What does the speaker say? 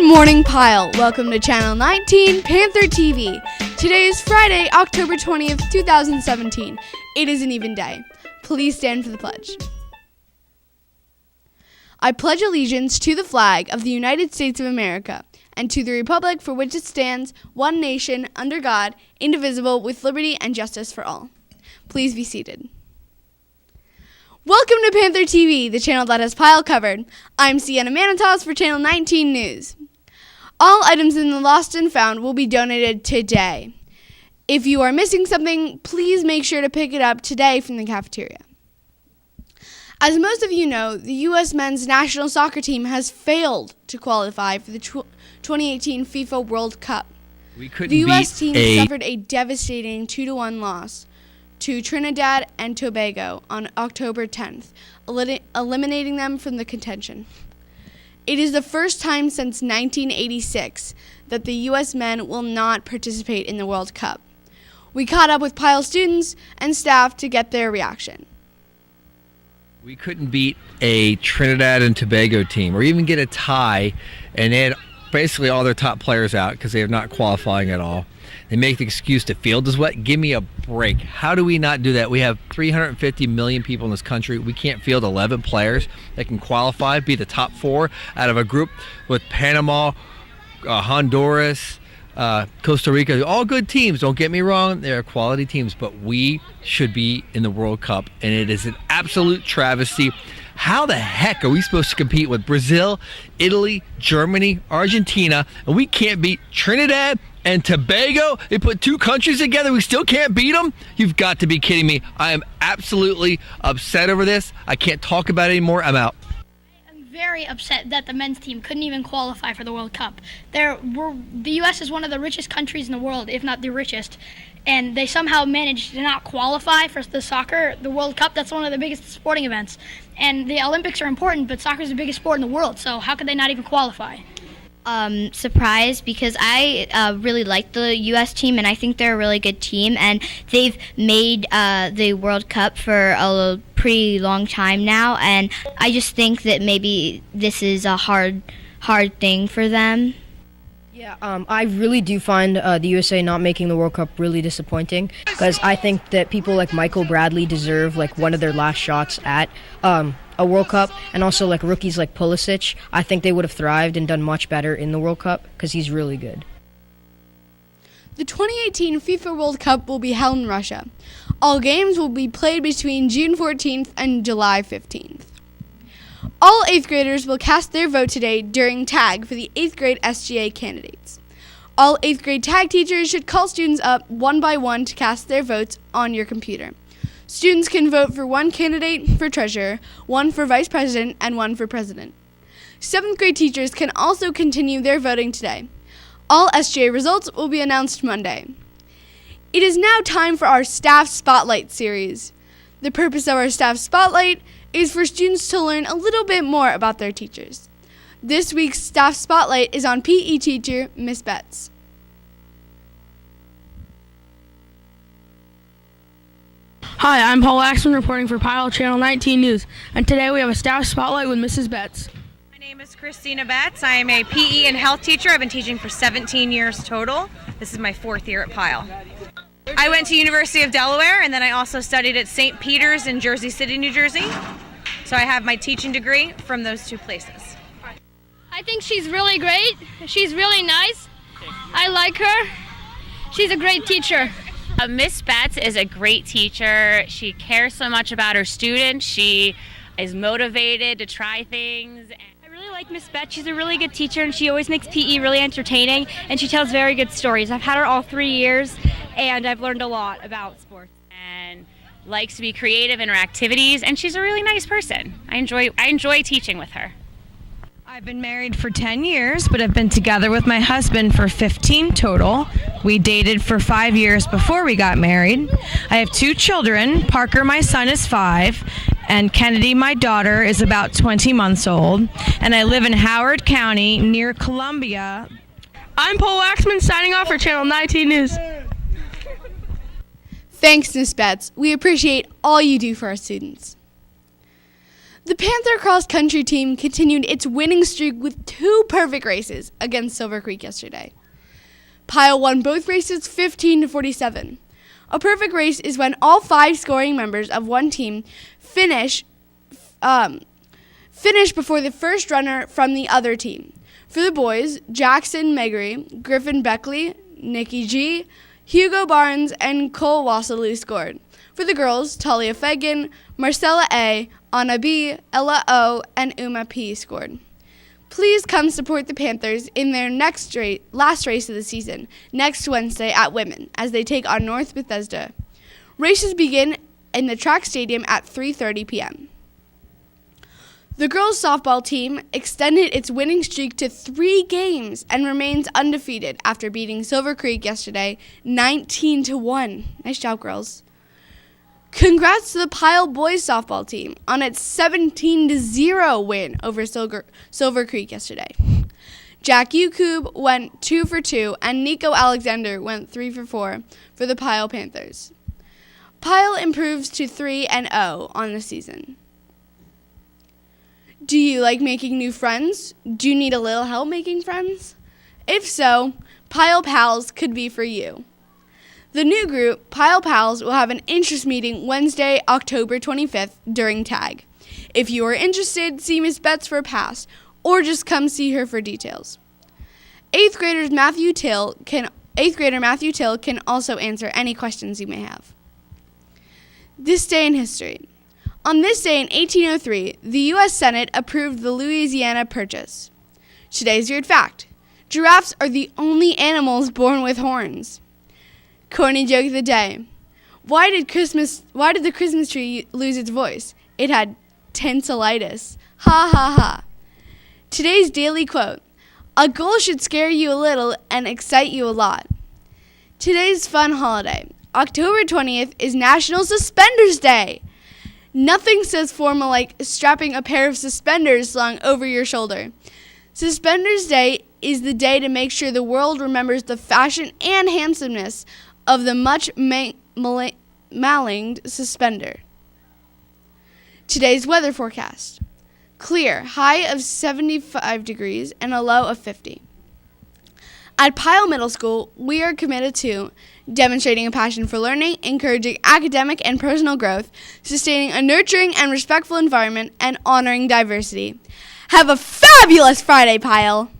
morning, Pyle. Welcome to Channel 19, Panther TV. Today is Friday, October 20th, 2017. It is an even day. Please stand for the pledge. I pledge allegiance to the flag of the United States of America and to the republic for which it stands, one nation, under God, indivisible, with liberty and justice for all. Please be seated. Welcome to Panther TV, the channel that has Pyle covered. I'm Sienna Manatos for Channel 19 News. All items in the Lost and Found will be donated today. If you are missing something, please make sure to pick it up today from the cafeteria. As most of you know, the U.S. men's national soccer team has failed to qualify for the 2018 FIFA World Cup. The U.S. team suffered a devastating 2-1 loss to Trinidad and Tobago on October 10th, eliminating them from the contention. It is the first time since 1986 that the U.S. men will not participate in the World Cup. We caught up with Pyle students and staff to get their reaction. We couldn't beat a Trinidad and Tobago team or even get a tie, and they had basically all their top players out because they are not qualifying at all. They make the excuse the field is wet. Give me a break. How do we not do that? We have 350 million people in this country. We can't field 11 players that can qualify, be the top 4 out of a group with Panama, Honduras, Costa Rica. All good teams, don't get me wrong. They're quality teams, but we should be in the World Cup, and it is an absolute travesty. How the heck are we supposed to compete with Brazil, Italy, Germany, Argentina, and we can't beat Trinidad and Tobago? They put 2 countries together, we still can't beat them? You've got to be kidding me. I am absolutely upset over this. I can't talk about it anymore. I'm out. I'm very upset that the men's team couldn't even qualify for the World Cup. The U.S. is one of the richest countries in the world, if not the richest, and they somehow managed to not qualify for the World Cup. That's one of the biggest sporting events. And the Olympics are important, but soccer is the biggest sport in the world, so how could they not even qualify? Surprised because I really like the U.S. team, and I think they're a really good team, and they've made the World Cup for a pretty long time now, and I just think that maybe this is a hard thing for them. Yeah, I really do find the USA not making the World Cup really disappointing, because I think that people like Michael Bradley deserve like one of their last shots at a World Cup, and also like rookies like Pulisic. I think they would have thrived and done much better in the World Cup because he's really good. The 2018 FIFA World Cup will be held in Russia. All games will be played between June 14th and July 15th. All 8th graders will cast their vote today during tag for the 8th grade SGA candidates. All 8th grade tag teachers should call students up one by one to cast their votes on your computer. Students can vote for 1 candidate for treasurer, 1 for vice president, and 1 for president. 7th grade teachers can also continue their voting today. All SGA results will be announced Monday. It is now time for our Staff Spotlight series. The purpose of our Staff Spotlight is for students to learn a little bit more about their teachers. This week's Staff Spotlight is on PE teacher Miss Betts. Hi, I'm Paul Axman reporting for Pyle Channel 19 News, and today we have a Staff Spotlight with Mrs. Betts. My name is Christina Betts. I am a PE and health teacher. I've been teaching for 17 years total. This is my 4th year at Pyle. I went to University of Delaware, and then I also studied at St. Peter's in Jersey City, New Jersey. So I have my teaching degree from those 2 places. I think she's really great. She's really nice. I like her. She's a great teacher. Miss Betts is a great teacher. She cares so much about her students. She is motivated to try things. I really like Miss Betts. She's a really good teacher, and she always makes PE really entertaining, and she tells very good stories. I've had her all 3 years, and I've learned a lot about sports. And likes to be creative in her activities, and she's a really nice person. I enjoy teaching with her. I've been married for 10 years, but I've been together with my husband for 15 total. We dated for 5 years before we got married. I have 2 children. Parker, my son, is 5, and Kennedy, my daughter, is about 20 months old. And I live in Howard County near Columbia. I'm Paul Axman signing off for Channel 19 News. Thanks, Miss Betts. We appreciate all you do for our students. The Panther cross-country team continued its winning streak with 2 perfect races against Silver Creek yesterday. Pyle won both races 15-47. A perfect race is when all 5 scoring members of one team finish before the first runner from the other team. For the boys, Jackson Megary, Griffin Beckley, Nikki G, Hugo Barnes, and Cole Wassaloo scored. For the girls, Talia Fagan, Marcella A, Anna B, Ella O, and Uma P scored. Please come support the Panthers in their last race of the season, next Wednesday at Women, as they take on North Bethesda. Races begin in the track stadium at 3:30 p.m. The girls' softball team extended its winning streak to 3 games and remains undefeated after beating Silver Creek yesterday 19-1. Nice job, girls. Congrats to the Pyle boys softball team on its 17-0 win over Silver Creek yesterday. Jack Ukub went 2 for 2 and Nico Alexander went 3 for 4 for the Pyle Panthers. Pyle improves to 3-0 on the season. Do you like making new friends? Do you need a little help making friends? If so, Pyle PALS could be for you. The new group, Pyle PALS, will have an interest meeting Wednesday, October 25th during TAG. If you are interested, see Miss Betts for a pass, or just come see her for details. 8th grader Matthew Till can also answer any questions you may have. This day in history. On this day in 1803, the U.S. Senate approved the Louisiana Purchase. Today's weird fact. Giraffes are the only animals born with horns. Corny joke of the day. Why did the Christmas tree lose its voice? It had tonsillitis. Ha ha ha. Today's daily quote. A goal should scare you a little and excite you a lot. Today's fun holiday. October 20th is National Suspenders Day. Nothing says formal like strapping a pair of suspenders slung over your shoulder. Suspenders Day is the day to make sure the world remembers the fashion and handsomeness of the much maligned suspender. Today's weather forecast. Clear, high of 75 degrees and a low of 50. At Pyle Middle School, we are committed to demonstrating a passion for learning, encouraging academic and personal growth, sustaining a nurturing and respectful environment, and honoring diversity. Have a fabulous Friday, Pyle!